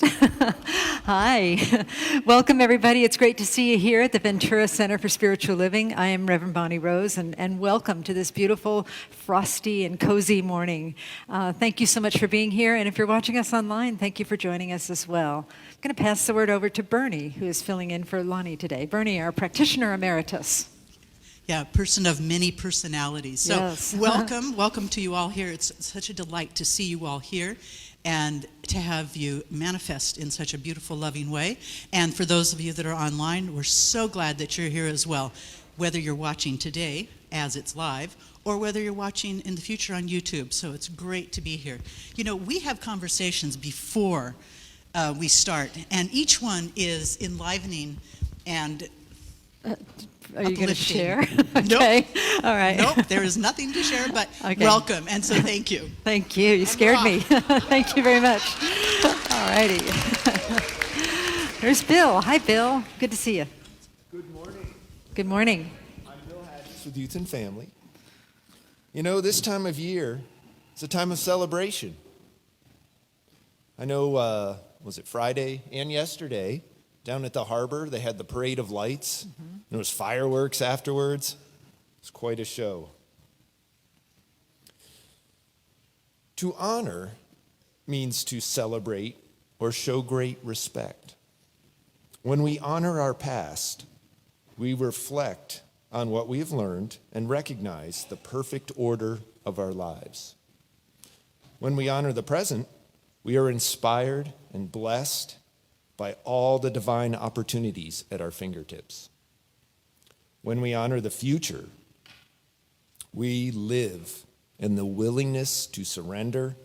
Hi. Welcome, everybody. It's great to see you here at the Ventura Center for Spiritual Living. I am Reverend Bonnie Rose, and welcome to this beautiful, frosty, and cozy morning. Thank you so much for being here, and if you're watching us online, thank you for joining us as well. I'm going to pass the word over to Bernie, who is filling in for Lonnie today. Bernie, our practitioner emeritus. Yeah, person of many personalities. So yes. welcome to you all here. It's such a delight to see you all here and to have you manifest in such a beautiful, loving way. And for those of you that are online, we're so glad that you're here as well, whether you're watching today as it's live or whether you're watching in the future on YouTube. So it's great to be here. You know, we have conversations before we start, and each one is enlivening and Are you going to share? Okay. Nope. All right. Nope, there is nothing to share, but welcome, and so thank you. Thank you. You scared me. Thank you very much. All righty. There's Bill. Hi, Bill. Good to see you. Good morning. Good morning. I'm Bill Hadrys with Youth and Family. You know, this time of year, it's a time of celebration. I know, was it Friday and yesterday, down at the harbor, they had the Parade of Lights. Mm-hmm. There was fireworks afterwards. It was quite a show. To honor means to celebrate or show great respect. When we honor our past, we reflect on what we have learned and recognize the perfect order of our lives. When we honor the present, we are inspired and blessed by all the divine opportunities at our fingertips. When we honor the future, we live in the willingness to surrender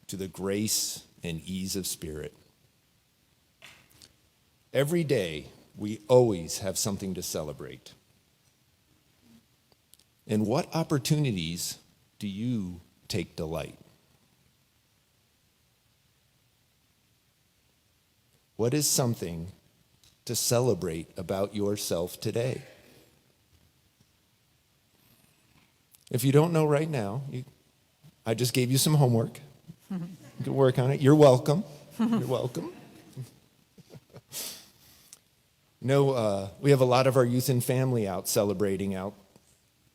to the grace and ease of spirit. Every day, we always have something to celebrate. In what opportunities do you take delight? What is something to celebrate about yourself today? If you don't know right now, I just gave you some homework. You can work on it. You're welcome. You're welcome. We have a lot of our youth and family out celebrating out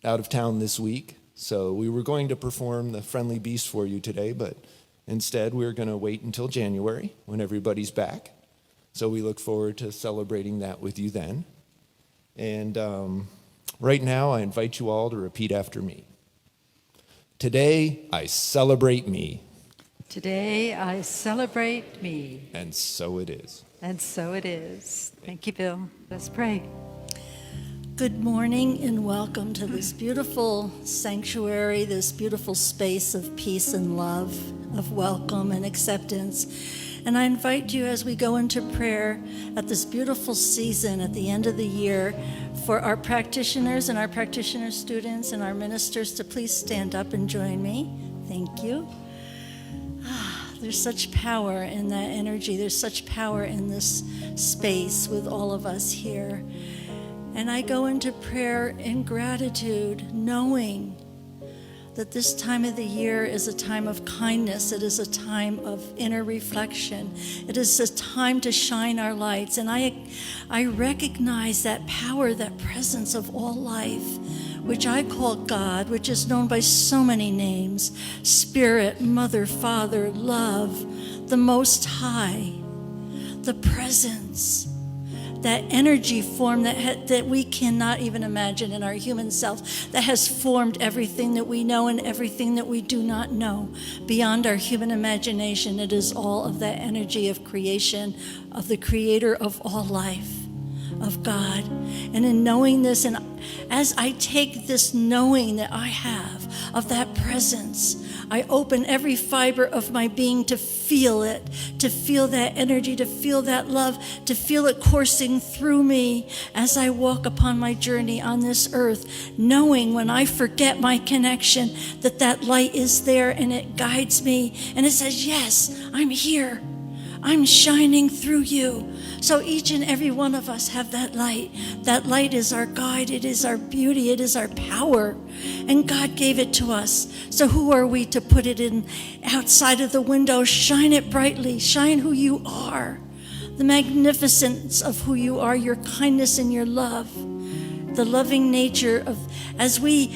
of town this week. So we were going to perform the Friendly Beast for you today, but instead we're going to wait until January when everybody's back. So we look forward to celebrating that with you then. And right now, I invite you all to repeat after me. Today, I celebrate me. Today, I celebrate me. And so it is. And so it is. Thank you, Bill. Let's pray. Good morning and welcome to this beautiful sanctuary, this beautiful space of peace and love, of welcome and acceptance. And I invite you as we go into prayer at this beautiful season at the end of the year for our practitioners and our practitioner students and our ministers to please stand up and join me. Thank you. There's such power in that energy. There's such power in this space with all of us here. And I go into prayer in gratitude, knowing that this time of the year is a time of kindness. It is a time of inner reflection. It is a time to shine our lights. And I recognize that power, that presence of all life, which I call God, which is known by so many names: Spirit, Mother, Father, Love, the Most High, the presence, that energy form that we cannot even imagine in our human self, that has formed everything that we know and everything that we do not know beyond our human imagination. It is all of that energy of creation, of the creator of all life, of God. And in knowing this, and as I take this knowing that I have of that presence, I open every fiber of my being to feel it, to feel that energy, to feel that love, to feel it coursing through me as I walk upon my journey on this earth, knowing when I forget my connection that that light is there and it guides me and it says, yes, I'm here. I'm shining through you. So each and every one of us have that light. That light is our guide. It is our beauty. It is our power. And God gave it to us. So who are we to put it in outside of the window? Shine it brightly. Shine who you are. The magnificence of who you are, your kindness and your love. The loving nature of, as we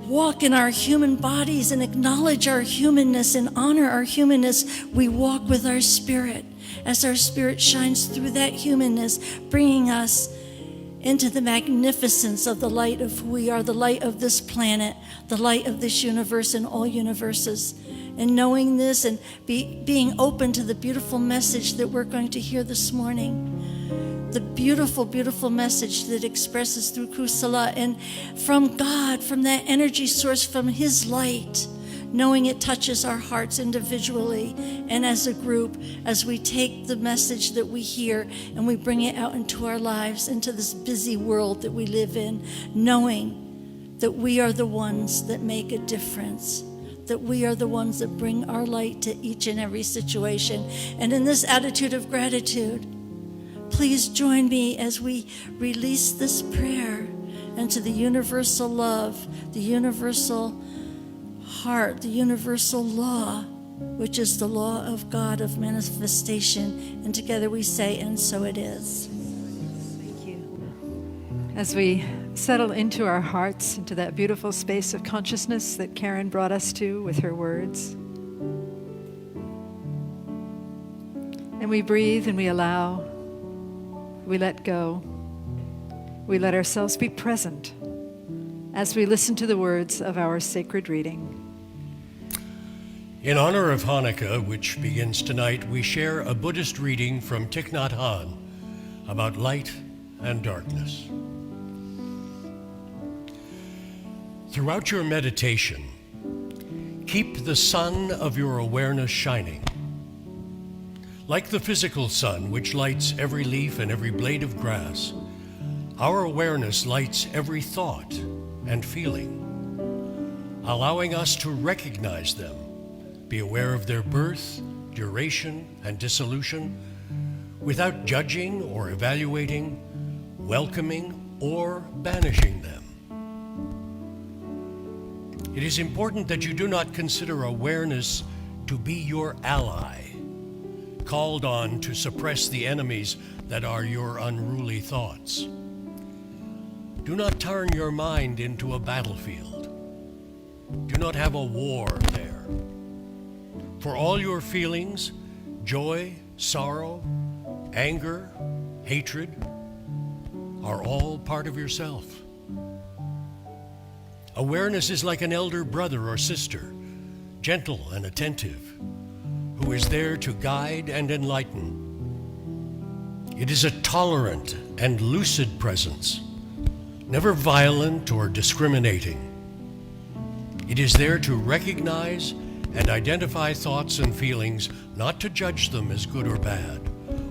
walk in our human bodies and acknowledge our humanness and honor our humanness, we walk with our spirit as our spirit shines through that humanness, bringing us into the magnificence of the light of who we are, the light of this planet, the light of this universe and all universes. And knowing this and being open to the beautiful message that we're going to hear this morning. The beautiful, beautiful message that expresses through Kusala and from God, from that energy source, from His light, knowing it touches our hearts individually and as a group as we take the message that we hear and we bring it out into our lives, into this busy world that we live in, knowing that we are the ones that make a difference, that we are the ones that bring our light to each and every situation. And in this attitude of gratitude, please join me as we release this prayer into the universal love, the universal heart, the universal law, which is the law of God of manifestation. And together we say, and so it is. Thank you. As we settle into our hearts, into that beautiful space of consciousness that Karen brought us to with her words, and we breathe and we allow, we let go. We let ourselves be present as we listen to the words of our sacred reading. In honor of Hanukkah, which begins tonight, we share a Buddhist reading from Thich Nhat Hanh about light and darkness. Throughout your meditation, keep the sun of your awareness shining. Like the physical sun, which lights every leaf and every blade of grass, our awareness lights every thought and feeling, allowing us to recognize them, be aware of their birth, duration, and dissolution, without judging or evaluating, welcoming or banishing them. It is important that you do not consider awareness to be your ally, called on to suppress the enemies that are your unruly thoughts. Do not turn your mind into a battlefield. Do not have a war there. For all your feelings, joy, sorrow, anger, hatred, are all part of yourself. Awareness is like an elder brother or sister, gentle and attentive, who is there to guide and enlighten. It is a tolerant and lucid presence, never violent or discriminating. It is there to recognize and identify thoughts and feelings, not to judge them as good or bad,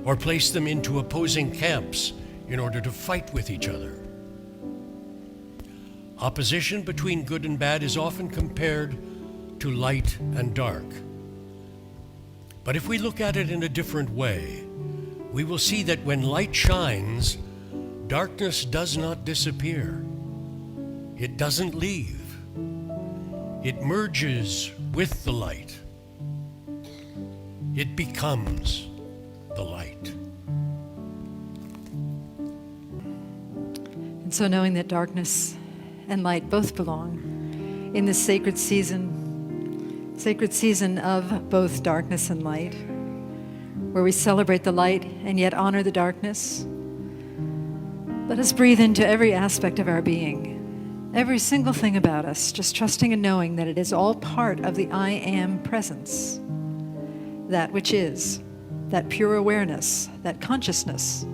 or place them into opposing camps in order to fight with each other. Opposition between good and bad is often compared to light and dark. But if we look at it in a different way, we will see that when light shines, darkness does not disappear. It doesn't leave. It merges with the light. It becomes the light. And so knowing that darkness and light both belong in this sacred season of both darkness and light, where we celebrate the light and yet honor the darkness, let us breathe into every aspect of our being, every single thing about us, just trusting and knowing that it is all part of the I am presence, that which is, that pure awareness, that consciousness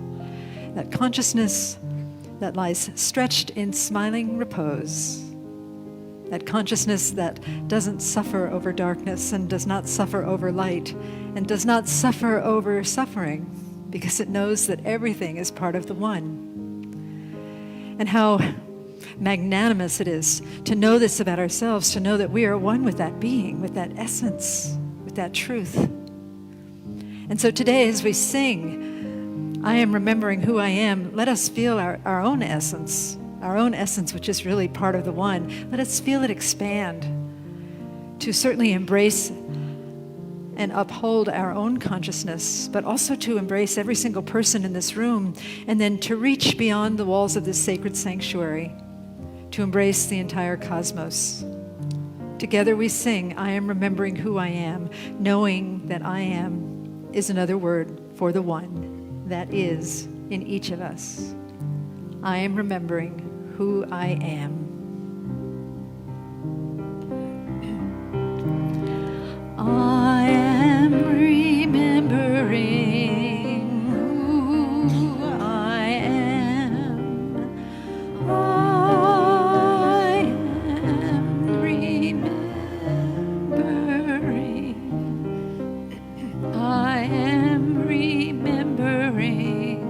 that lies stretched in smiling repose, that consciousness that doesn't suffer over darkness and does not suffer over light and does not suffer over suffering, because it knows that everything is part of the one. And how magnanimous it is to know this about ourselves, to know that we are one with that being, with that essence, with that truth. And so today, as we sing, I am remembering who I am, let us feel our own essence, which is really part of the one. Let us feel it expand to certainly embrace and uphold our own consciousness, but also to embrace every single person in this room, and then to reach beyond the walls of this sacred sanctuary, to embrace the entire cosmos. Together we sing, I am remembering who I am, knowing that I am is another word for the one that is in each of us. I am remembering who I am. I am remembering who I am. I am remembering. I am remembering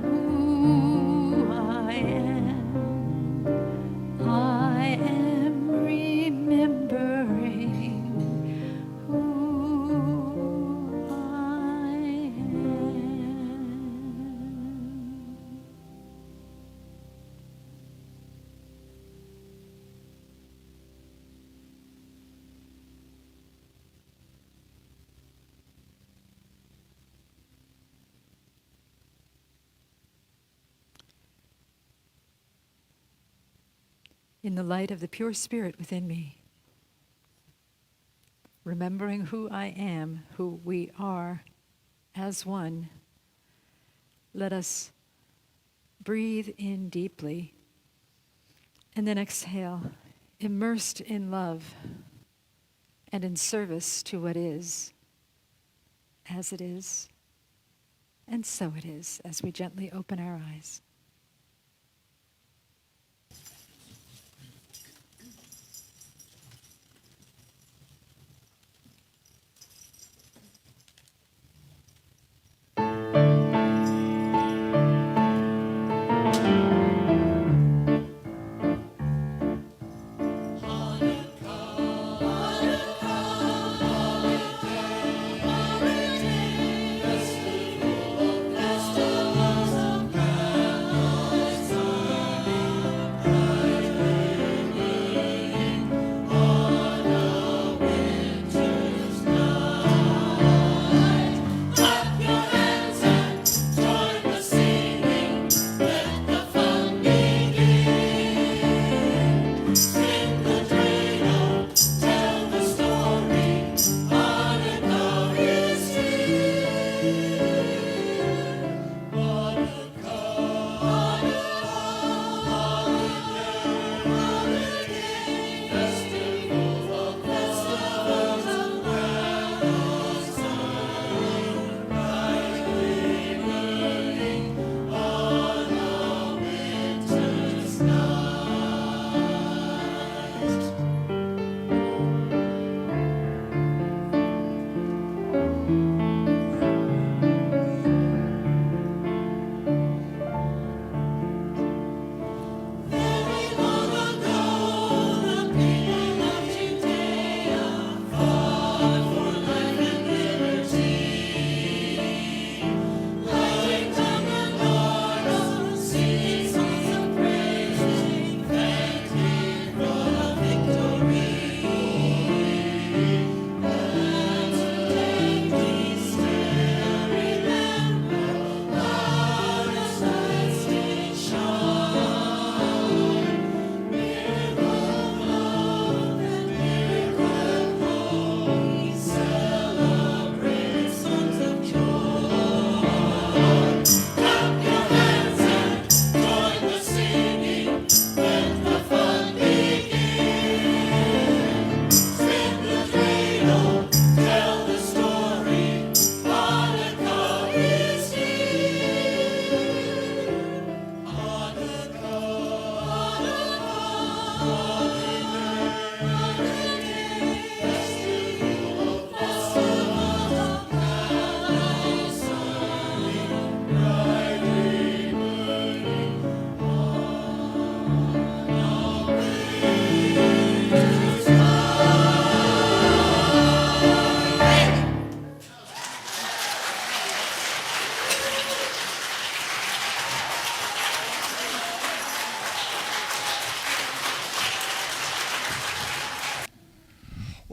who I am. I am remembering. In the light of the pure spirit within me, remembering who I am, who we are as one, let us breathe in deeply and then exhale, immersed in love and in service to what is, as it is, and so it is, as we gently open our eyes.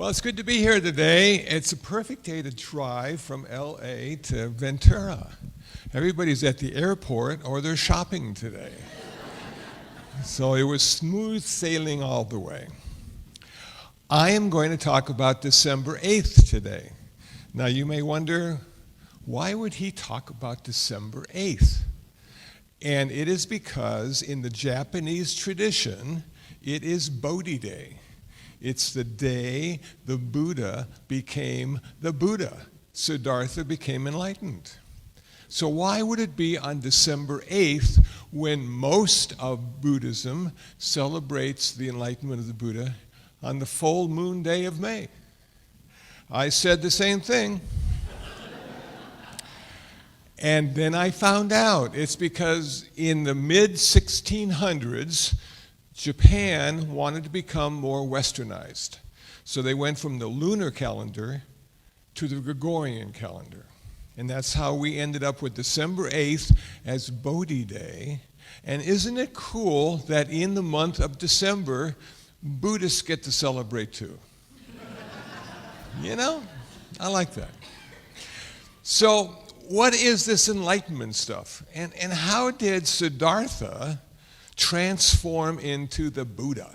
Well, it's good to be here today. It's a perfect day to drive from LA to Ventura. Everybody's at the airport or they're shopping today. So it was smooth sailing all the way. I am going to talk about December 8th today. Now you may wonder, why would he talk about December 8th? And it is because in the Japanese tradition, it is Bodhi Day. It's the day the Buddha became the Buddha. Siddhartha became enlightened. So why would it be on December 8th when most of Buddhism celebrates the enlightenment of the Buddha on the full moon day of May? I said the same thing. And then I found out it's because in the mid-1600s, Japan wanted to become more westernized. So they went from the lunar calendar to the Gregorian calendar. And that's how we ended up with December 8th as Bodhi Day. And isn't it cool that in the month of December, Buddhists get to celebrate too? You know, I like that. So what is this enlightenment stuff? And how did Siddhartha transform into the Buddha?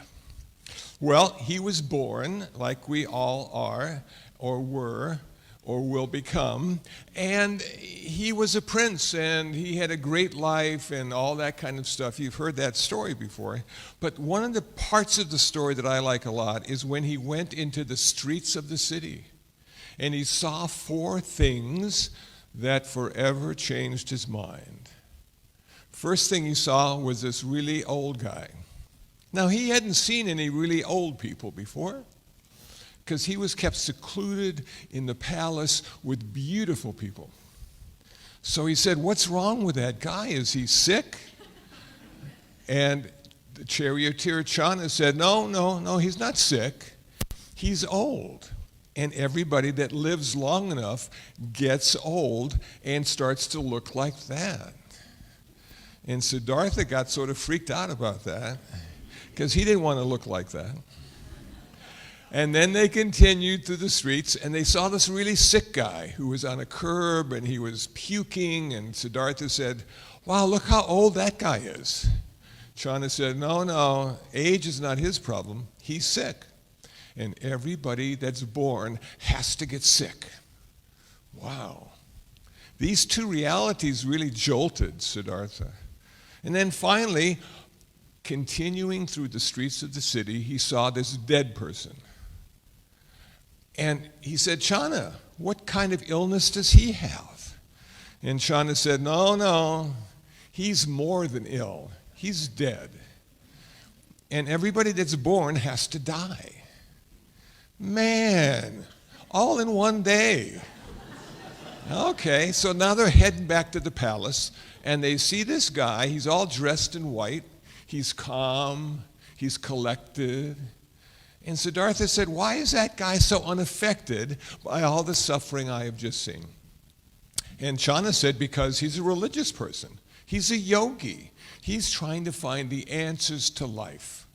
Well, he was born like we all are, or were, or will become, and he was a prince, and he had a great life and all that kind of stuff. You've heard that story before. But one of the parts of the story that I like a lot is when he went into the streets of the city, and he saw 4 things that forever changed his mind. First thing he saw was this really old guy. Now, he hadn't seen any really old people before because he was kept secluded in the palace with beautiful people. So he said, "What's wrong with that guy? Is he sick?" And the charioteer Channa said, No, he's not sick. He's old. And everybody that lives long enough gets old and starts to look like that. And Siddhartha got sort of freaked out about that because he didn't want to look like that. And then they continued through the streets and they saw this really sick guy who was on a curb and he was puking, and Siddhartha said, "Wow, look how old that guy is." Channa said, No, age is not his problem. He's sick. And everybody that's born has to get sick. Wow. These 2 realities really jolted Siddhartha. And then finally, continuing through the streets of the city, he saw this dead person. And he said, "Channa, what kind of illness does he have?" And Channa said, No, he's more than ill. He's dead. And everybody that's born has to die. Man, all in one day. Okay, so now they're heading back to the palace, and they see this guy. He's all dressed in white. He's calm. He's collected. And Siddhartha said, "Why is that guy so unaffected by all the suffering I have just seen?" And Channa said, "Because he's a religious person. He's a yogi. He's trying to find the answers to life."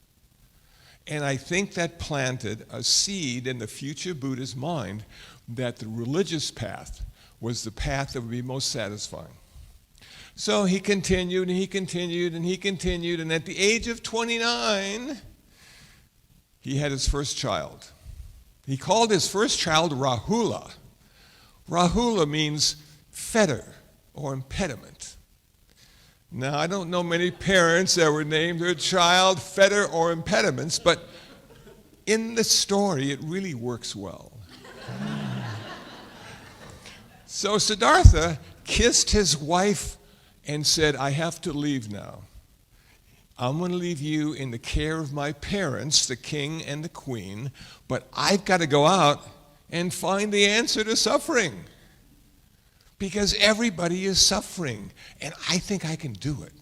And I think that planted a seed in the future Buddha's mind that the religious path was the path that would be most satisfying. So he continued, and he continued, and he continued, and at the age of 29, he had his first child. He called his first child Rahula. Rahula means fetter or impediment. Now, I don't know many parents that would name their child fetter or impediments, but in the story, it really works well. So Siddhartha kissed his wife and said, "I have to leave now. I'm going to leave you in the care of my parents, the king and the queen, but I've got to go out and find the answer to suffering. Because everybody is suffering, and I think I can do it."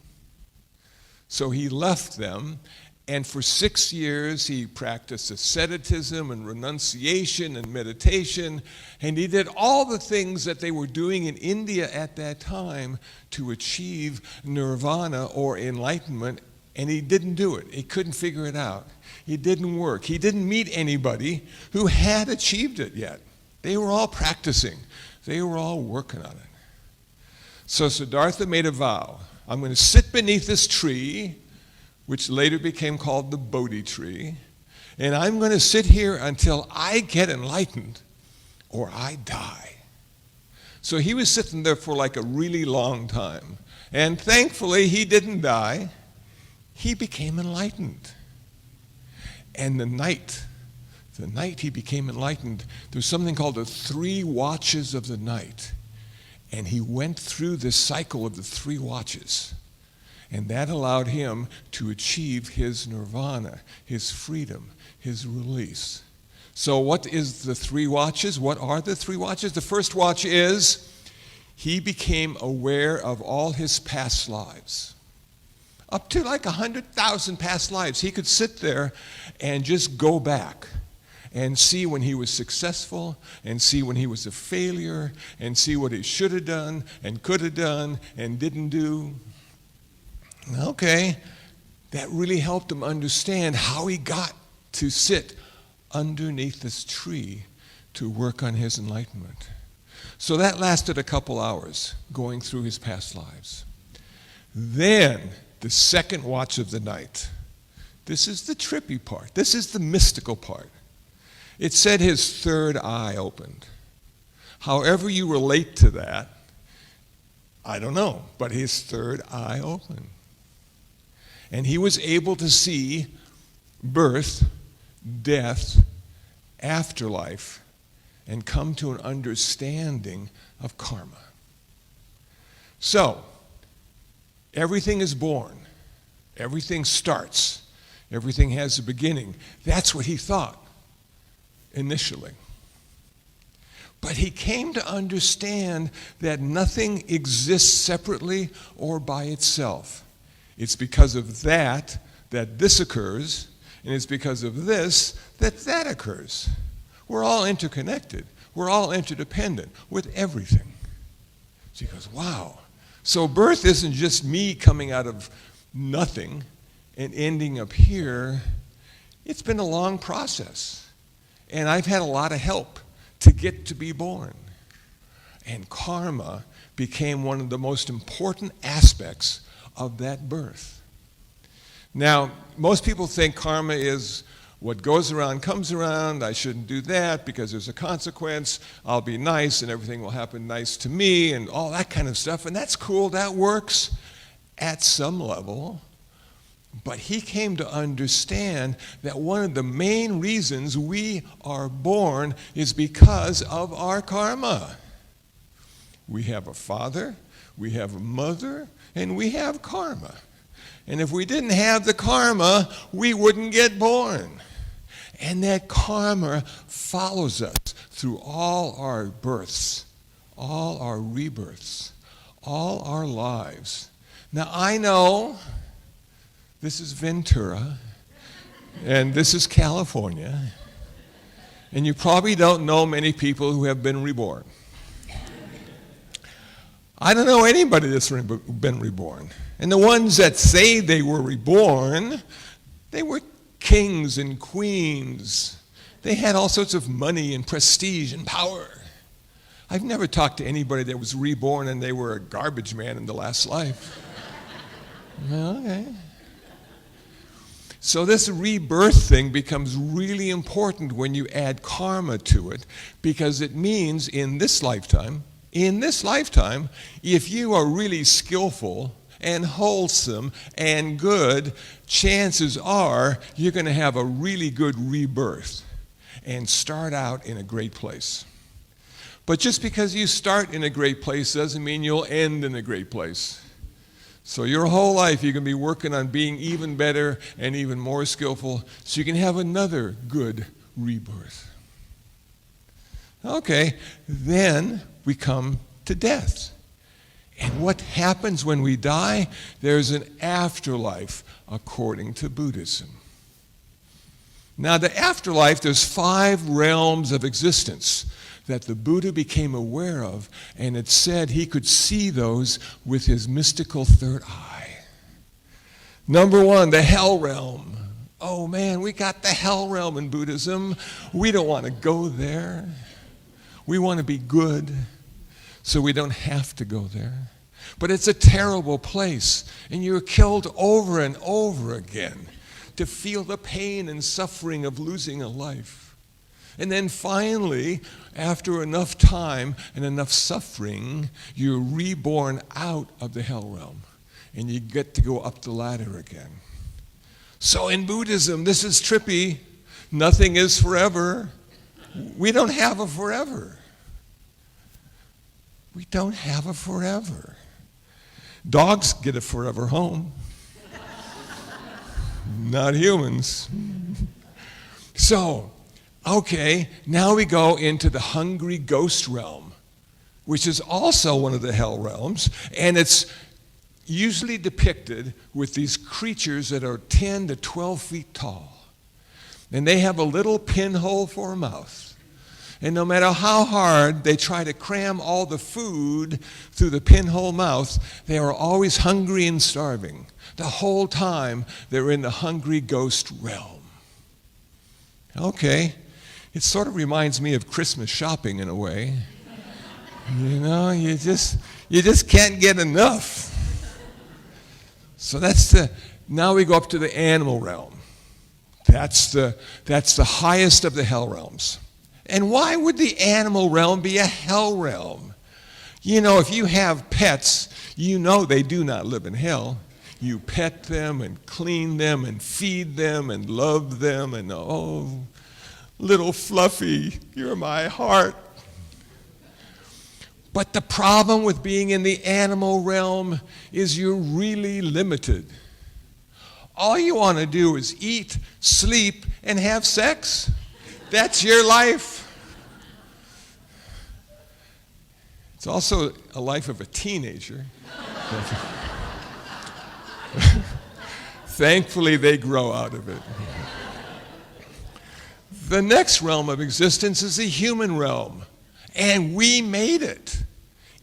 So he left them, and for 6 years he practiced asceticism and renunciation and meditation, and he did all the things that they were doing in India at that time to achieve nirvana or enlightenment And he didn't do it. He couldn't figure it out. It didn't work. He didn't meet anybody who had achieved it yet. They were all practicing. They were all working on it. So Siddhartha made a vow. I'm going to sit beneath this tree, which later became called the Bodhi tree, and I'm going to sit here until I get enlightened or I die. So he was sitting there for like a really long time. And thankfully, he didn't die. He became enlightened. And the night he became enlightened, there's something called the 3 watches of the night. And he went through this cycle of the 3 watches. And that allowed him to achieve his nirvana, his freedom, his release. So what is the 3 watches? What are the 3 watches? The first watch is he became aware of all his past lives. Up to like 100,000 past lives. He could sit there and just go back and see when he was successful, and see when he was a failure, and see what he should have done, and could have done, and didn't do. Okay, that really helped him understand how he got to sit underneath this tree to work on his enlightenment. So that lasted a couple hours, going through his past lives. Then, the second watch of the night. This is the trippy part. This is the mystical part. It said his third eye opened. However you relate to that, I don't know, but his third eye opened. And he was able to see birth, death, afterlife, and come to an understanding of karma. So, everything is born. Everything starts. Everything has a beginning. That's what he thought initially. But he came to understand that nothing exists separately or by itself. It's because of that this occurs, and it's because of this that occurs. We're all interconnected. We're all interdependent with everything. So he goes, wow. So birth isn't just me coming out of nothing and ending up here. It's been a long process. And I've had a lot of help to get to be born. And karma became one of the most important aspects of that birth. Now, most people think karma is what goes around comes around. I shouldn't do that because there's a consequence. I'll be nice and everything will happen nice to me and all that kind of stuff. And that's cool. That works at some level. But he came to understand that one of the main reasons we are born is because of our karma. We have a father, we have a mother, and we have karma. And if we didn't have the karma, we wouldn't get born. And that karma follows us through all our births, all our rebirths, all our lives. Now I know this is Ventura, and this is California, and you probably don't know many people who have been reborn. I don't know anybody that's been reborn. And the ones that say they were reborn, they were kings and queens. They had all sorts of money and prestige and power. I've never talked to anybody that was reborn and they were a garbage man in the last life. Okay. So this rebirth thing becomes really important when you add karma to it, because it means in this lifetime, if you are really skillful and wholesome and good, chances are you're going to have a really good rebirth and start out in a great place. But just because you start in a great place doesn't mean you'll end in a great place. So your whole life you can be working on being even better and even more skillful so you can have another good rebirth. Okay, then we come to death. And what happens when we die? There's an afterlife according to Buddhism. Now the afterlife, there's 5 realms of existence that the Buddha became aware of, and it said he could see those with his mystical third eye. Number one, the hell realm. Oh man, we got the hell realm in Buddhism. We don't want to go there. We want to be good, so we don't have to go there. But it's a terrible place, and you're killed over and over again to feel the pain and suffering of losing a life. And then finally, after enough time and enough suffering, you're reborn out of the hell realm, and you get to go up the ladder again. So in Buddhism, this is trippy. Nothing is forever. We don't have a forever. We don't have a forever. Dogs get a forever home. Not humans. So, okay, now we go into the hungry ghost realm, which is also one of the hell realms, and it's usually depicted with these creatures that are 10 to 12 feet tall. And they have a little pinhole for a mouth. And no matter how hard they try to cram all the food through the pinhole mouth, they are always hungry and starving. The whole time they're in the hungry ghost realm. Okay, it sort of reminds me of Christmas shopping in a way. You know, you just can't get enough. So now we go up to the animal realm. That's the highest of the hell realms. And why would the animal realm be a hell realm? You know, if you have pets, you know they do not live in hell. You pet them and clean them and feed them and love them and, oh, little Fluffy, you're my heart. But the problem with being in the animal realm is you're really limited. All you want to do is eat, sleep, and have sex. That's your life. It's also a life of a teenager. Thankfully, they grow out of it. The next realm of existence is the human realm. And we made it.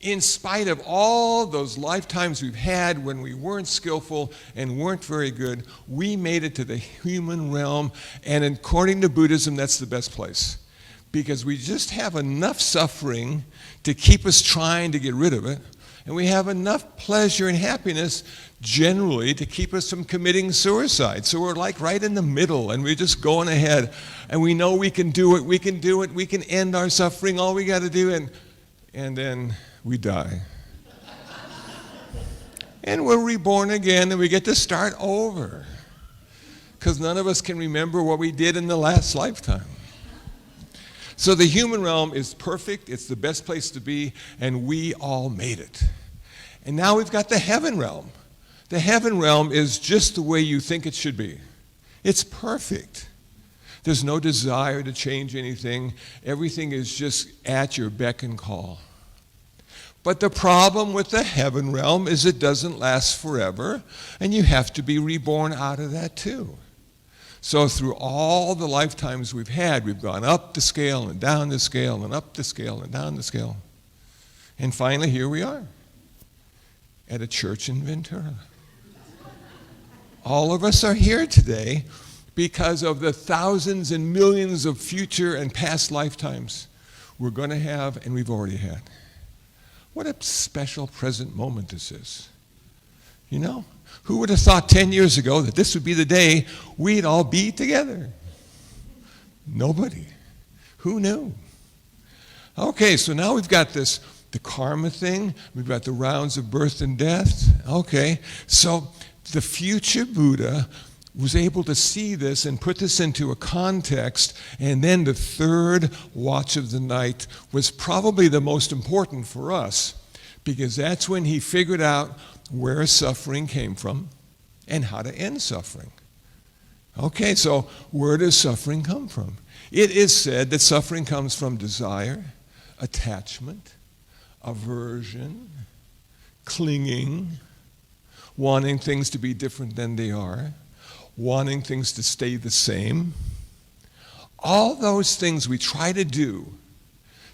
In spite of all those lifetimes we've had when we weren't skillful and weren't very good, we made it to the human realm. And according to Buddhism, that's the best place. Because we just have enough suffering to keep us trying to get rid of it. And we have enough pleasure and happiness generally to keep us from committing suicide. So we're like right in the middle, and we're just going ahead. And we know we can do it, we can do it, we can end our suffering, all we got to do, and then we die. And we're reborn again, and we get to start over. Because none of us can remember what we did in the last lifetime. So the human realm is perfect, it's the best place to be, and we all made it. And now we've got the heaven realm. The heaven realm is just the way you think it should be. It's perfect. There's no desire to change anything. Everything is just at your beck and call. But the problem with the heaven realm is it doesn't last forever, and you have to be reborn out of that too. So through all the lifetimes we've had, we've gone up the scale and down the scale and up the scale and down the scale. And finally, here we are at a church in Ventura. All of us are here today because of the thousands and millions of future and past lifetimes we're going to have and we've already had. What a special present moment this is. You know? Who would have thought 10 years ago that this would be the day we'd all be together? Nobody. Who knew? Okay, so now we've got the karma thing. We've got the rounds of birth and death. Okay, so the future Buddha was able to see this and put this into a context, and then the third watch of the night was probably the most important for us, because that's when he figured out where suffering came from and how to end suffering. Okay, so where does suffering come from? It is said that suffering comes from desire, attachment, aversion, clinging, wanting things to be different than they are, wanting things to stay the same. All those things we try to do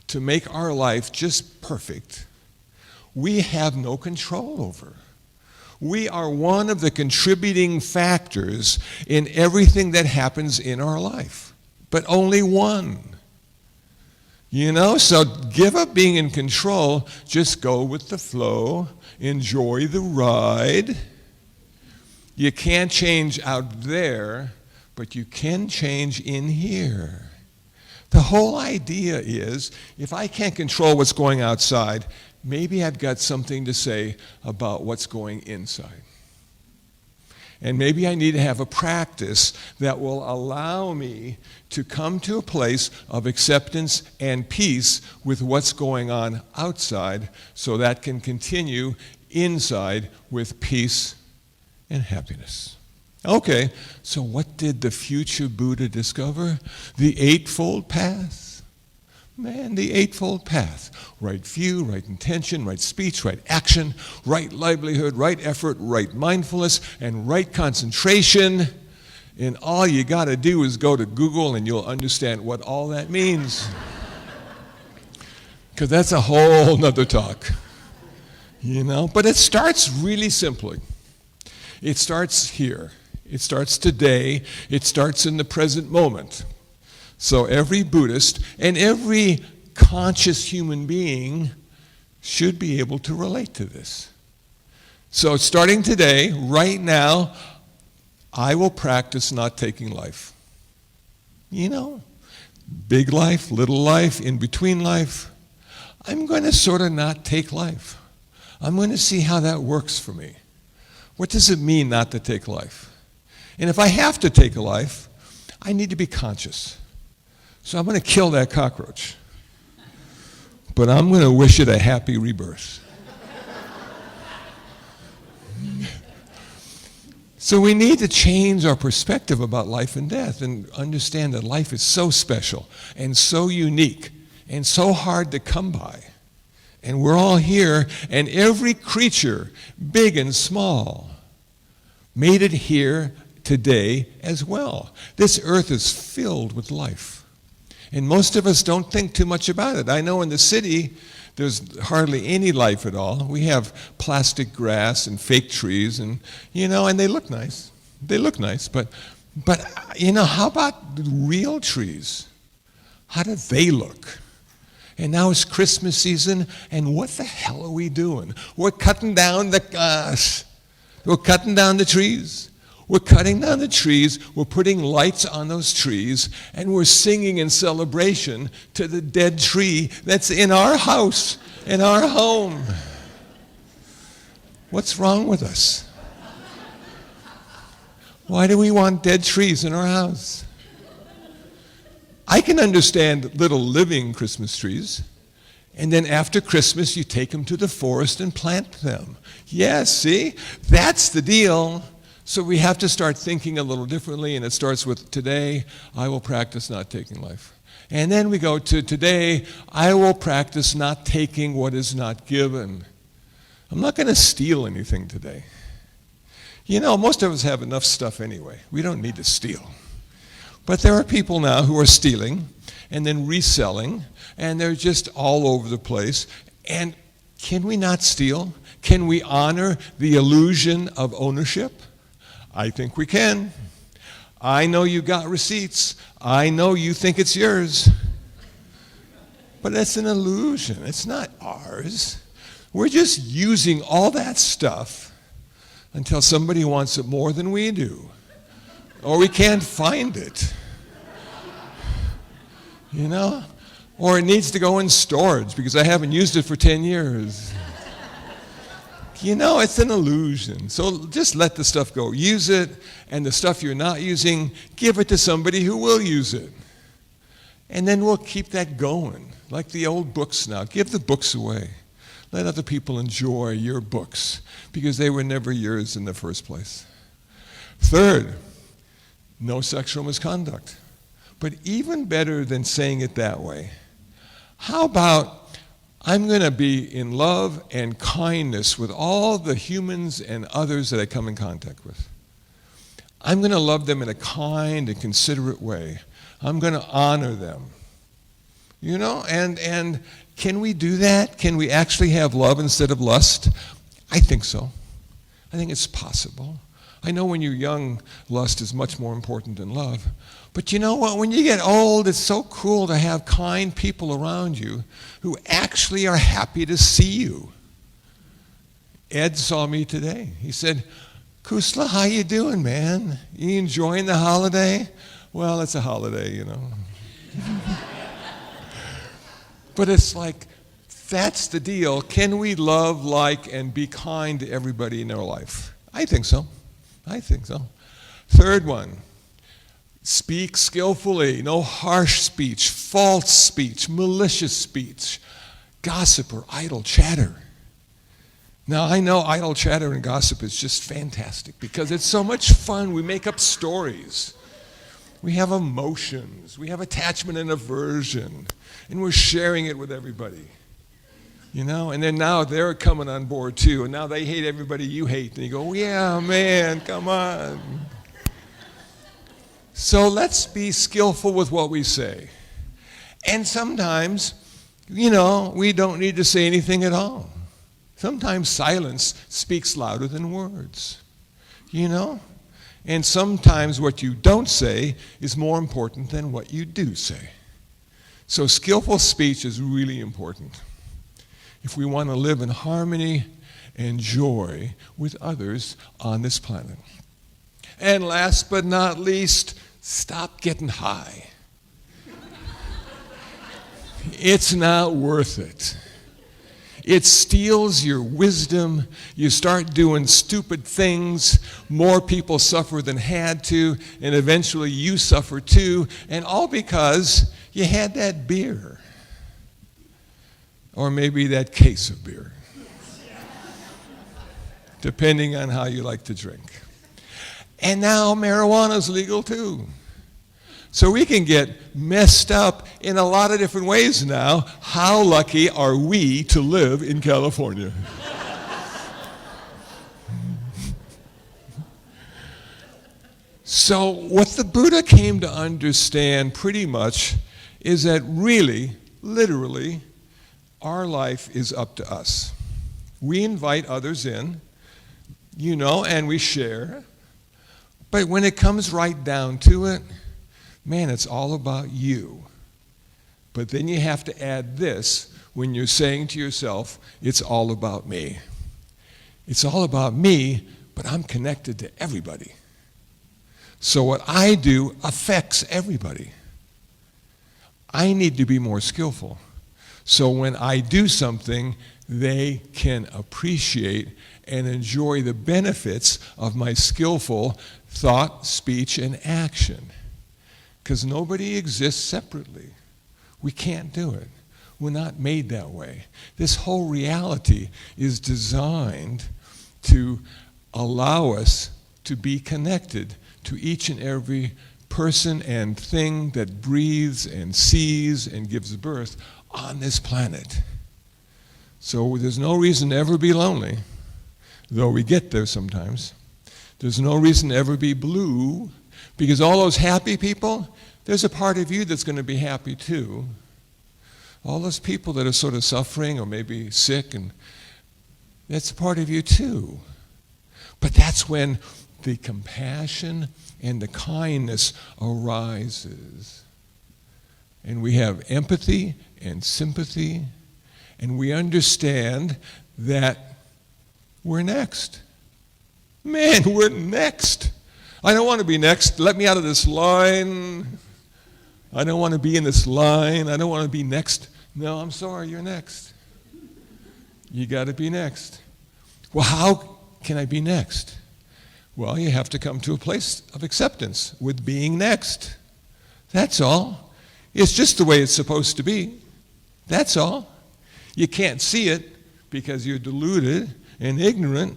to make our life just perfect, we have no control over. We are one of the contributing factors in everything that happens in our life, but only one. So give up being in control, just go with the flow, enjoy the ride. You can't change out there, but you can change in here. The whole idea is, if I can't control what's going outside, maybe I've got something to say about what's going inside. And maybe I need to have a practice that will allow me to come to a place of acceptance and peace with what's going on outside, so that can continue inside with peace and happiness. Okay, so what did the future Buddha discover? The Eightfold Path. Man, the Eightfold Path. Right view, right intention, right speech, right action, right livelihood, right effort, right mindfulness, and right concentration. And all you got to do is go to Google and you'll understand what all that means. Because that's a whole nother talk. But it starts really simply. It starts here. It starts today. It starts in the present moment. So every Buddhist and every conscious human being should be able to relate to this. So starting today, right now, I will practice not taking life. Big life, little life, in between life. I'm going to sort of not take life. I'm going to see how that works for me. What does it mean not to take life? And if I have to take a life, I need to be conscious. So I'm going to kill that cockroach. But I'm going to wish it a happy rebirth. So we need to change our perspective about life and death and understand that life is so special and so unique and so hard to come by. And we're all here, and every creature, big and small, made it here today as well. This earth is filled with life. And most of us don't think too much about it. I know in the city, there's hardly any life at all. We have plastic grass and fake trees, and and they look nice. They look nice, but how about real trees? How do they look? And now it's Christmas season, and what the hell are we doing? We're cutting down the trees. We're cutting down the trees, we're putting lights on those trees, and we're singing in celebration to the dead tree that's in our house, in our home. What's wrong with us? Why do we want dead trees in our house? I can understand little living Christmas trees, and then after Christmas you take them to the forest and plant them. Yes, see? That's the deal. So we have to start thinking a little differently, and it starts with today, I will practice not taking life. And then we go to today, I will practice not taking what is not given. I'm not going to steal anything today. Most of us have enough stuff anyway. We don't need to steal. But there are people now who are stealing and then reselling, and they're just all over the place. And can we not steal? Can we honor the illusion of ownership? I think we can. I know you got receipts. I know you think it's yours. But it's an illusion. It's not ours. We're just using all that stuff until somebody wants it more than we do. Or we can't find it. Or it needs to go in storage because I haven't used it for 10 years. It's an illusion. So just let the stuff go. Use it, and the stuff you're not using, give it to somebody who will use it. And then we'll keep that going. Like the old books now. Give the books away. Let other people enjoy your books because they were never yours in the first place. Third, no sexual misconduct. But even better than saying it that way, how about I'm going to be in love and kindness with all the humans and others that I come in contact with. I'm going to love them in a kind and considerate way. I'm going to honor them. And can we do that? Can we actually have love instead of lust? I think so. I think it's possible. I know when you're young, lust is much more important than love. But you know what? When you get old, it's so cool to have kind people around you who actually are happy to see you. Ed saw me today. He said, Kusala, how you doing, man? You enjoying the holiday? Well, it's a holiday, you know. But it's like, that's the deal. Can we love, like, and be kind to everybody in our life? I think so. I think so. Third one, speak skillfully. No harsh speech, false speech, malicious speech, gossip or idle chatter. Now, I know idle chatter and gossip is just fantastic because it's so much fun. We make up stories. We have emotions. We have attachment and aversion. And we're sharing it with everybody. You know, and then now they're coming on board too. And now they hate everybody you hate. And you go, yeah, man, come on. So let's be skillful with what we say. And sometimes, you know, we don't need to say anything at all. Sometimes silence speaks louder than words, you know? And sometimes what you don't say is more important than what you do say. So skillful speech is really important if we want to live in harmony and joy with others on this planet. And last but not least, stop getting high. It's not worth it. It steals your wisdom. You start doing stupid things. More people suffer than had to, and eventually you suffer too, and all because you had that beer. Or maybe that case of beer. Depending on how you like to drink. And now marijuana's legal too. So we can get messed up in a lot of different ways now. How lucky are we to live in California? So what the Buddha came to understand pretty much is that really, literally, our life is up to us. We invite others in, you know, and we share. But when it comes right down to it, man, it's all about you. But then you have to add this when you're saying to yourself, it's all about me. It's all about me, but I'm connected to everybody. So what I do affects everybody. I need to be more skillful. So when I do something, they can appreciate and enjoy the benefits of my skillful thought, speech, and action. Because nobody exists separately. We can't do it. We're not made that way. This whole reality is designed to allow us to be connected to each and every person and thing that breathes and sees and gives birth on this planet. So there's no reason to ever be lonely, though we get there sometimes. There's no reason to ever be blue, because all those happy people, there's a part of you that's going to be happy too. All those people that are sort of suffering or maybe sick, and that's a part of you too. But that's when the compassion and the kindness arises. And we have empathy and sympathy, and we understand that we're next. Man, we're next. I don't want to be next. Let me out of this line. I don't want to be in this line. I don't want to be next. No, I'm sorry, you're next. You got to be next. Well, how can I be next? Well, you have to come to a place of acceptance with being next. That's all. It's just the way it's supposed to be. That's all. You can't see it because you're deluded and ignorant,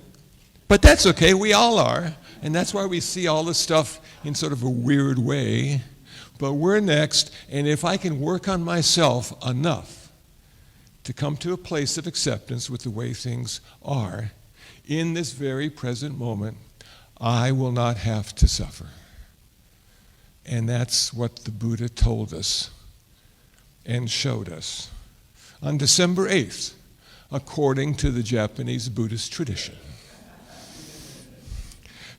but that's okay. We all are. And that's why we see all this stuff in sort of a weird way. But we're next, and if I can work on myself enough to come to a place of acceptance with the way things are, in this very present moment, I will not have to suffer. And that's what the Buddha told us and showed us on December 8th, according to the Japanese Buddhist tradition.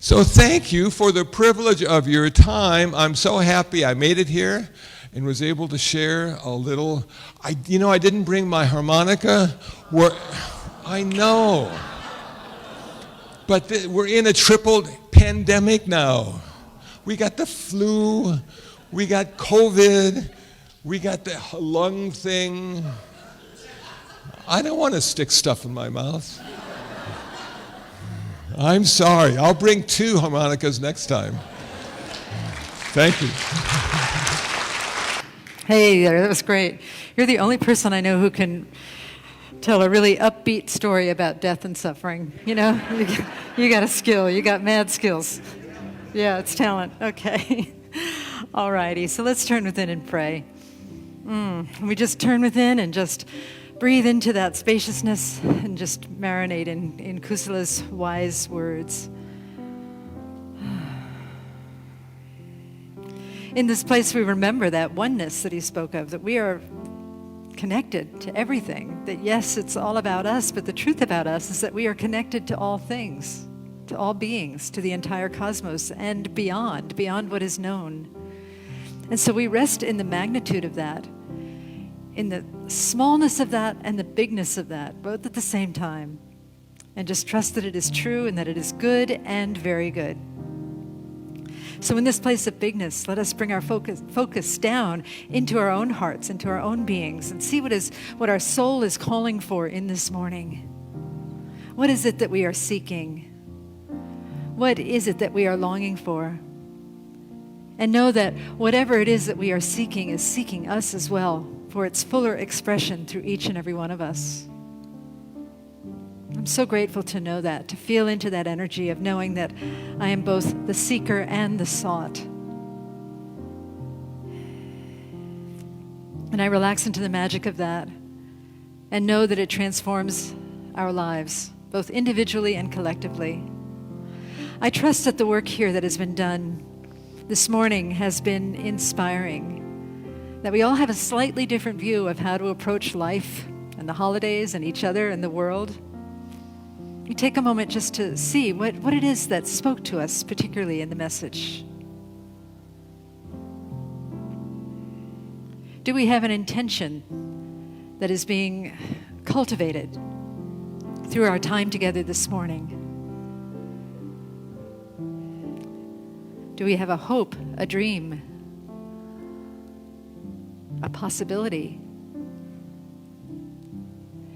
So thank you for the privilege of your time. I'm so happy I made it here and was able to share a little. I didn't bring my harmonica. I know. But we're in a triple pandemic now. We got the flu, we got COVID, we got the lung thing. I don't want to stick stuff in my mouth. I'm sorry. I'll bring 2 harmonicas next time. Thank you. Hey there, that was great. You're the only person I know who can tell a really upbeat story about death and suffering. You know, you got a skill. You got mad skills. Yeah, it's talent. Okay. All righty. So let's turn within and pray. We just turn within and just breathe into that spaciousness and just marinate in Kusala's wise words. In this place, we remember that oneness that he spoke of, that we are connected to everything, that yes, it's all about us, but the truth about us is that we are connected to all things, to all beings, to the entire cosmos and beyond what is known. And so we rest in the magnitude of that, in the smallness of that and the bigness of that, both at the same time, and just trust that it is true and that it is good and very good. So in this place of bigness, let us bring our focus down into our own hearts, into our own beings, and see what our soul is calling for in this morning. What is it that we are seeking? What is it that we are longing for? And know that whatever it is that we are seeking is seeking us as well, for its fuller expression through each and every one of us. I'm so grateful to know that, to feel into that energy of knowing that I am both the seeker and the sought. And I relax into the magic of that and know that it transforms our lives, both individually and collectively. I trust that the work here that has been done this morning has been inspiring, that we all have a slightly different view of how to approach life and the holidays and each other and the world. We take a moment just to see what it is that spoke to us, particularly in the message. Do we have an intention that is being cultivated through our time together this morning? Do we have a hope, a dream, a possibility?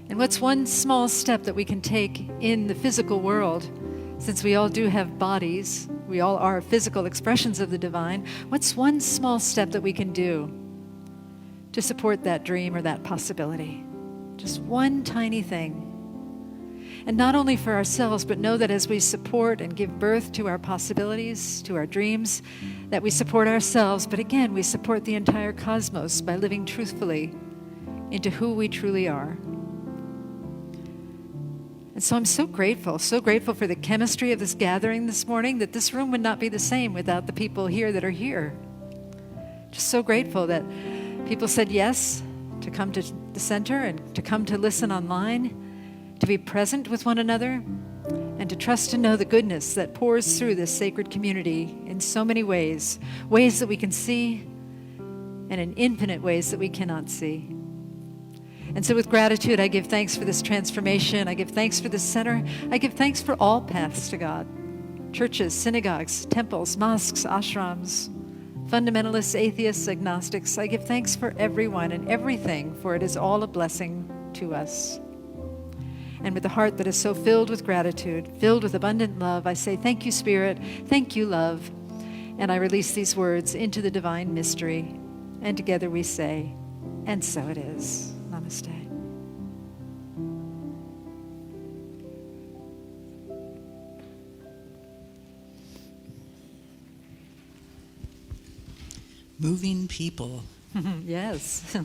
And what's one small step that we can take in the physical world, since we all do have bodies, we all are physical expressions of the divine, what's one small step that we can do to support that dream or that possibility? Just one tiny thing. And not only for ourselves, but know that as we support and give birth to our possibilities, to our dreams, that we support ourselves, but again, we support the entire cosmos by living truthfully into who we truly are. And so I'm so grateful for the chemistry of this gathering this morning, that this room would not be the same without the people here that are here. Just so grateful that people said yes to come to the center and to come to listen online, to be present with one another, and to trust and know the goodness that pours through this sacred community in so many ways, ways that we can see and in infinite ways that we cannot see. And so with gratitude, I give thanks for this transformation. I give thanks for this center. I give thanks for all paths to God. Churches, synagogues, temples, mosques, ashrams, fundamentalists, atheists, agnostics. I give thanks for everyone and everything, for it is all a blessing to us. And with a heart that is so filled with gratitude, filled with abundant love, I say, thank you, Spirit. Thank you, love. And I release these words into the divine mystery. And together we say, and so it is. Namaste. Moving people. Yes.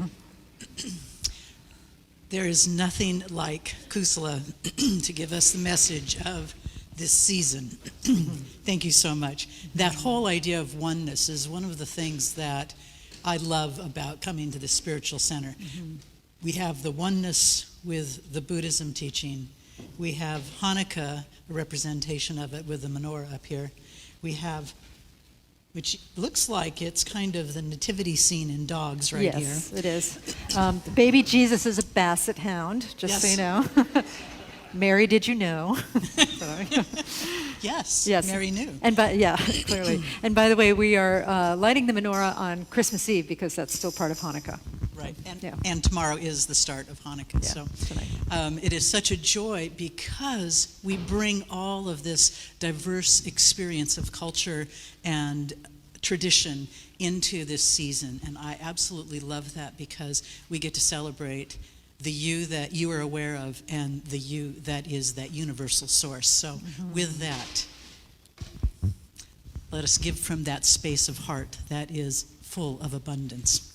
There is nothing like Kusala to give us the message of this season. Thank you so much. That whole idea of oneness is one of the things that I love about coming to the spiritual center. We have the oneness with the Buddhism teaching, We have Hanukkah, a representation of it with the menorah up here. We have, which looks like it's kind of the nativity scene in Dogs right here. Yes, it is. The baby Jesus is a basset hound, just so you know. Mary, did you know? Sorry. Yes, Yes. Mary knew. And clearly. And by the way, we are lighting the menorah on Christmas Eve because that's still part of Hanukkah. Right, Yeah. and tomorrow is the start of Hanukkah. Yeah, So tonight. it is such a joy because we bring all of this diverse experience of culture and tradition into this season. And I absolutely love that because we get to celebrate the you that you are aware of and the you that is that universal source. So with that, let us give from that space of heart that is full of abundance.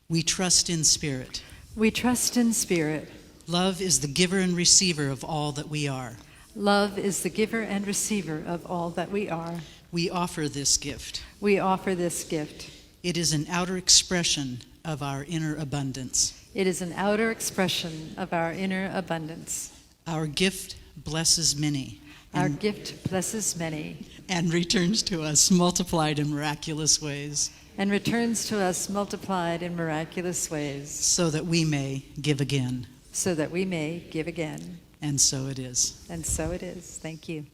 We trust in spirit. We trust in spirit. Love is the giver and receiver of all that we are. Love is the giver and receiver of all that we are. We offer this gift. We offer this gift. It is an outer expression of our inner abundance. It is an outer expression of our inner abundance. Our gift blesses many. Our gift blesses many. And returns to us multiplied in miraculous ways. And returns to us multiplied in miraculous ways. So that we may give again. So that we may give again. And so it is. And so it is. Thank you.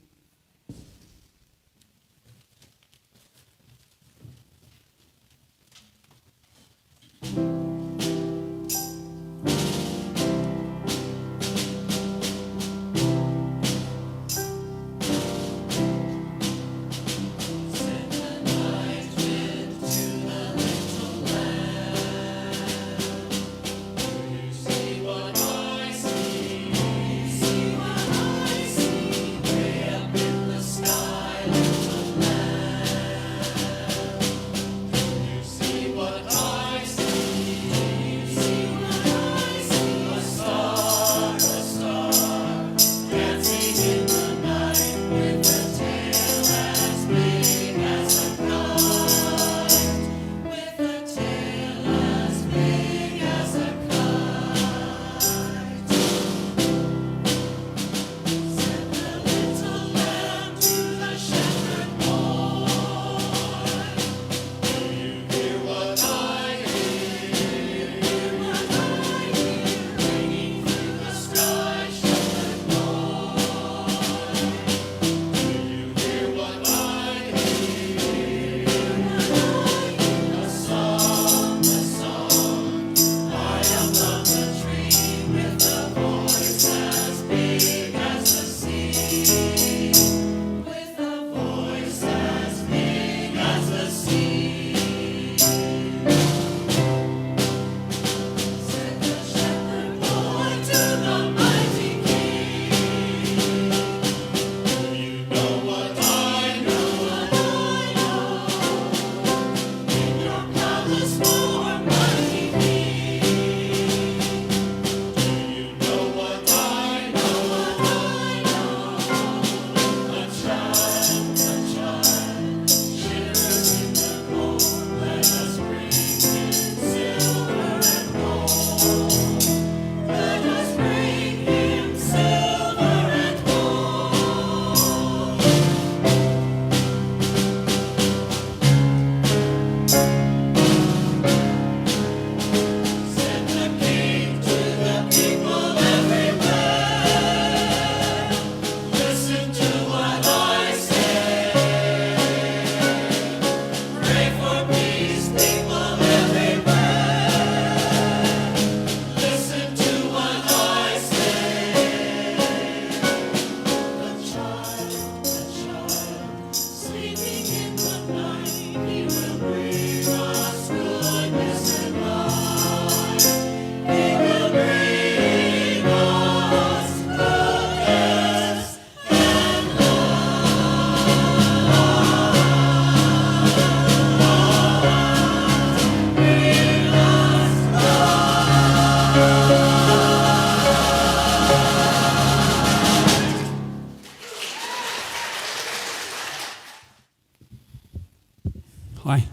Hi.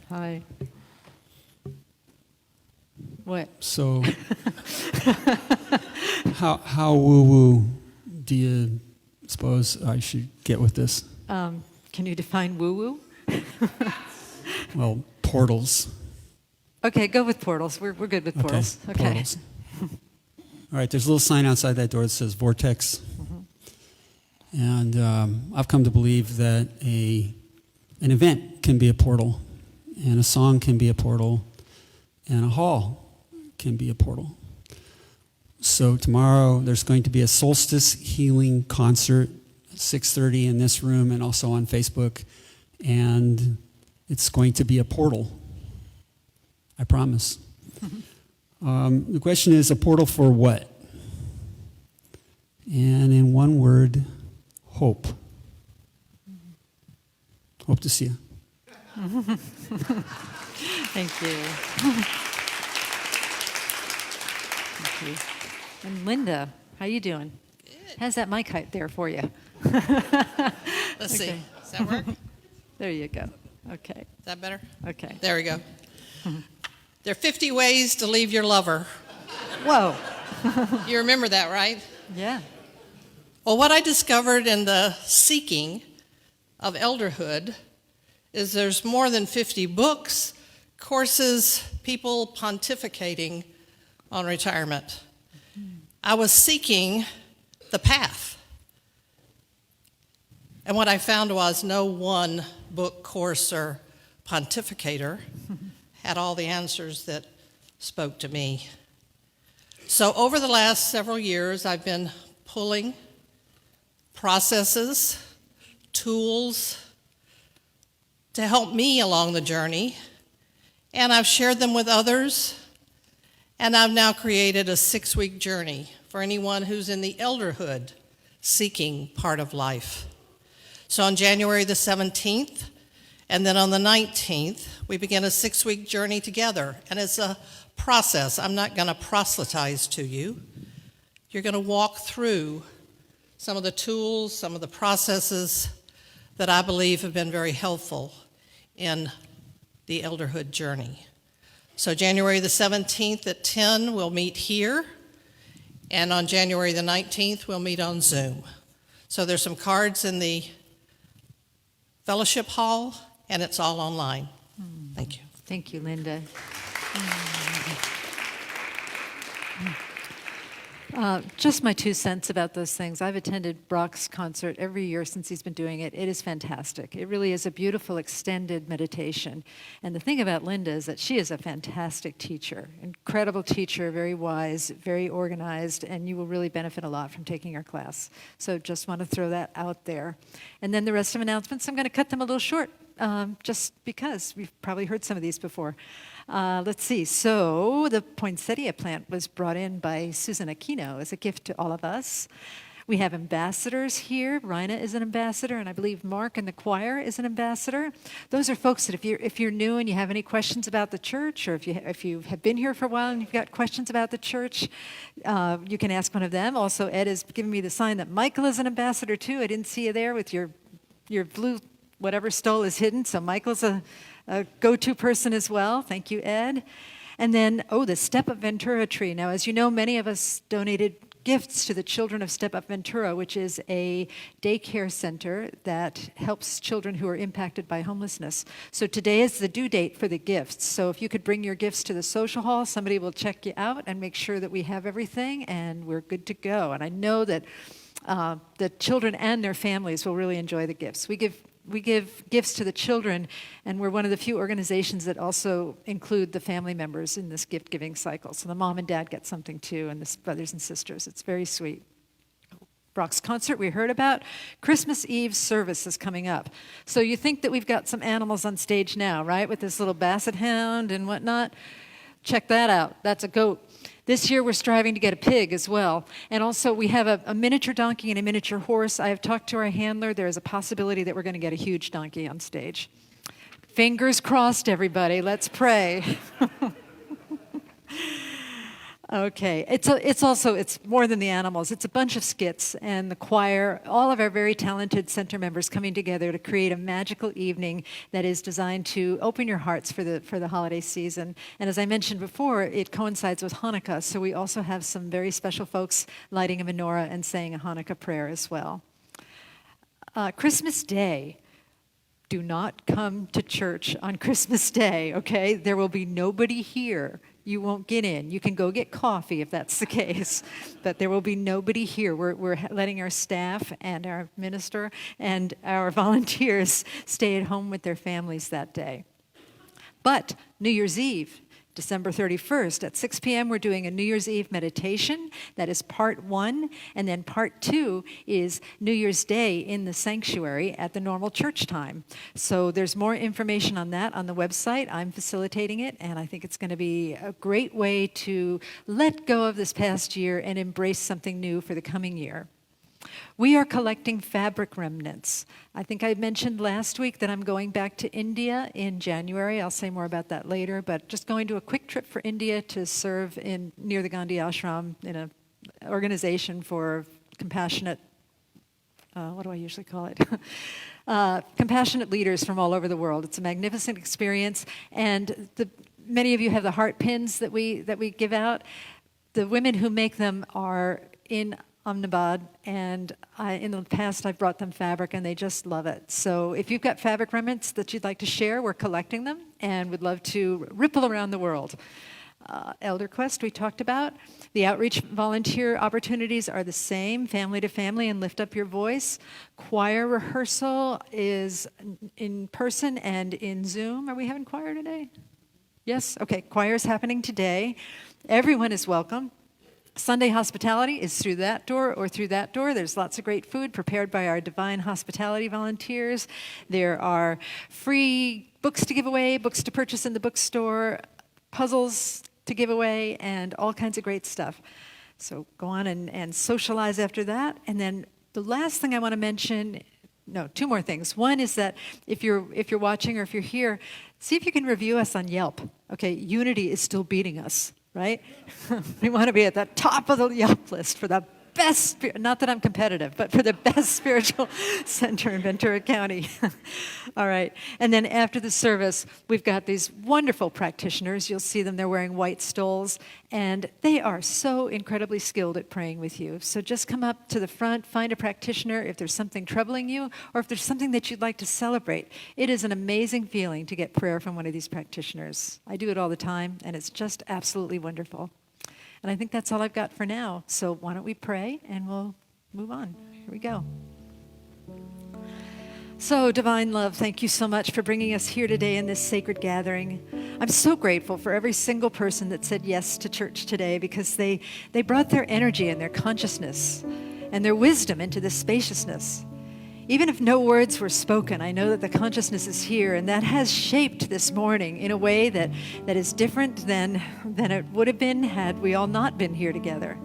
Hi. What? So How woo-woo do you suppose I should get with this? Can you define woo-woo? Well, portals. Okay, go with portals. We're good with portals. Okay. Portals. All right, there's a little sign outside that door that says Vortex. And I've come to believe that an event can be a portal, and a song can be a portal, and a hall can be a portal. So tomorrow there's going to be a solstice healing concert at 6:30 in this room and also on Facebook, and it's going to be a portal. I promise. The question is, a portal for what? And in one word, hope. Hope to see you. Thank you. Thank you. And Linda, how you doing? Good. How's that mic height there for you? Let's see. Okay. Does that work? Is There you go. Okay. that better? Okay. There we go. There are 50 ways to leave your lover. Whoa. You remember that, right? Yeah. Well, what I discovered in the seeking of elderhood is there's more than 50 books, courses, people pontificating on retirement. I was seeking the path. And what I found was no one book, course, or pontificator had all the answers that spoke to me. So over the last several years, I've been pulling processes, tools to help me along the journey, and I've shared them with others, and I've now created a 6-week journey for anyone who's in the elderhood seeking part of life. So on January the 17th, and then on the 19th, we begin a 6-week journey together, and it's a process. I'm not going to proselytize to you. You're going to walk through some of the tools, some of the processes that I believe have been very helpful in the elderhood journey. So January the 17th at 10, we'll meet here, and on January the 19th, we'll meet on Zoom. So there's some cards in the fellowship hall, and it's all online. Thank you. Thank you, Linda. Just my 2 cents about those things. I've attended Brock's concert every year since he's been doing it. It is fantastic. It really is a beautiful extended meditation. And the thing about Linda is that she is a fantastic teacher, incredible teacher, very wise, very organized, and you will really benefit a lot from taking her class. So just want to throw that out there. And then the rest of announcements, I'm going to cut them a little short, just because we've probably heard some of these before. Let's see. So the poinsettia plant was brought in by Susan Aquino as a gift to all of us. We have ambassadors here. Rhina is an ambassador, and I believe Mark in the choir is an ambassador. Those are folks that if you're new and you have any questions about the church, or if you have been here for a while and you've got questions about the church, you can ask one of them. Also, Ed has given me the sign that Michael is an ambassador too. I didn't see you there with your blue whatever stole is hidden. So Michael's a go-to person as well. Thank you, Ed. And then, the Step Up Ventura tree. Now, as you know, many of us donated gifts to the children of Step Up Ventura, which is a daycare center that helps children who are impacted by homelessness. So today is the due date for the gifts. So if you could bring your gifts to the social hall, somebody will check you out and make sure that we have everything, and we're good to go. And I know that the children and their families will really enjoy the gifts. We give gifts to the children, and we're one of the few organizations that also include the family members in this gift-giving cycle. So the mom and dad get something too, and the brothers and sisters. It's very sweet. Brock's concert we heard about. Christmas Eve service is coming up. So you think that we've got some animals on stage now, right? With this little basset hound and whatnot. Check that out. That's a goat. This year we're striving to get a pig as well. And also we have a miniature donkey and a miniature horse. I have talked to our handler. There is a possibility that we're going to get a huge donkey on stage. Fingers crossed, everybody. Let's pray. Okay, it's more than the animals. It's a bunch of skits and the choir, all of our very talented center members coming together to create a magical evening that is designed to open your hearts for the holiday season. And as I mentioned before, it coincides with Hanukkah, so we also have some very special folks lighting a menorah and saying a Hanukkah prayer as well. Christmas Day. Do not come to church on Christmas Day, okay? There will be nobody here. You won't get in. You can go get coffee if that's the case, but there will be nobody here. We're letting our staff and our minister and our volunteers stay at home with their families that day. But New Year's Eve, December 31st at 6 p.m., we're doing a New Year's Eve meditation. That is part 1. And then part 2 is New Year's Day in the sanctuary at the normal church time. So there's more information on that on the website. I'm facilitating it, and I think it's going to be a great way to let go of this past year and embrace something new for the coming year. We are collecting fabric remnants. I think I mentioned last week that I'm going back to India in January. I'll say more about that later, but just going to a quick trip for India to serve near the Gandhi Ashram in an organization for compassionate, what do I usually call it? Compassionate leaders from all over the world. It's a magnificent experience, and many of you have the heart pins that we give out. The women who make them are in Ahmedabad, and in the past I've brought them fabric and they just love it. So if you've got fabric remnants that you'd like to share, we're collecting them and would love to ripple around the world. Elder Quest we talked about. The outreach volunteer opportunities are the same, family to family and lift up your voice. Choir rehearsal is in person and in Zoom. Are we having choir today? Yes? Okay, choir is happening today. Everyone is welcome. Sunday hospitality is through that door or through that door. There's lots of great food prepared by our divine hospitality volunteers. There are free books to give away, books to purchase in the bookstore, puzzles to give away, and all kinds of great stuff. So go on and socialize after that. And then the last thing I want to mention, no, 2 more things. One is that if you're watching or if you're here, see if you can review us on Yelp. Okay, Unity is still beating us. Right? We want to be at the top of the Yelp list for the best, not that I'm competitive, but for the best spiritual center in Ventura County. All right. And then after the service, we've got these wonderful practitioners. You'll see them. They're wearing white stoles, and they are so incredibly skilled at praying with you. So just come up to the front, find a practitioner if there's something troubling you, or if there's something that you'd like to celebrate. It is an amazing feeling to get prayer from one of these practitioners. I do it all the time, and it's just absolutely wonderful. And I think that's all I've got for now. So why don't we pray and we'll move on. Here we go. So, Divine Love, thank you so much for bringing us here today in this sacred gathering. I'm so grateful for every single person that said yes to church today, because they brought their energy and their consciousness and their wisdom into this spaciousness. Even if no words were spoken, I know that the consciousness is here, and that has shaped this morning in a way that is different than it would have been had we all not been here together.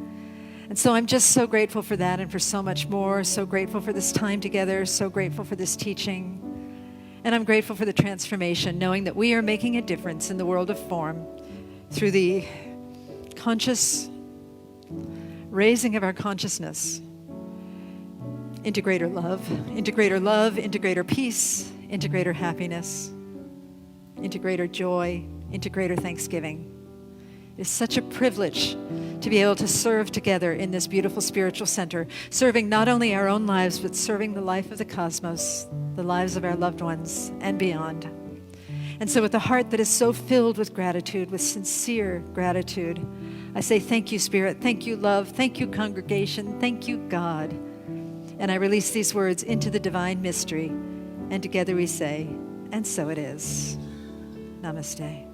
And so I'm just so grateful for that and for so much more, so grateful for this time together, so grateful for this teaching. And I'm grateful for the transformation, knowing that we are making a difference in the world of form through the conscious raising of our consciousness into greater love, into greater peace, into greater happiness, into greater joy, into greater thanksgiving. It is such a privilege to be able to serve together in this beautiful spiritual center, serving not only our own lives, but serving the life of the cosmos, the lives of our loved ones, and beyond. And so with a heart that is so filled with gratitude, with sincere gratitude, I say thank you, Spirit, thank you, love, thank you, congregation, thank you, God. And I release these words into the divine mystery, and together we say, and so it is. Namaste.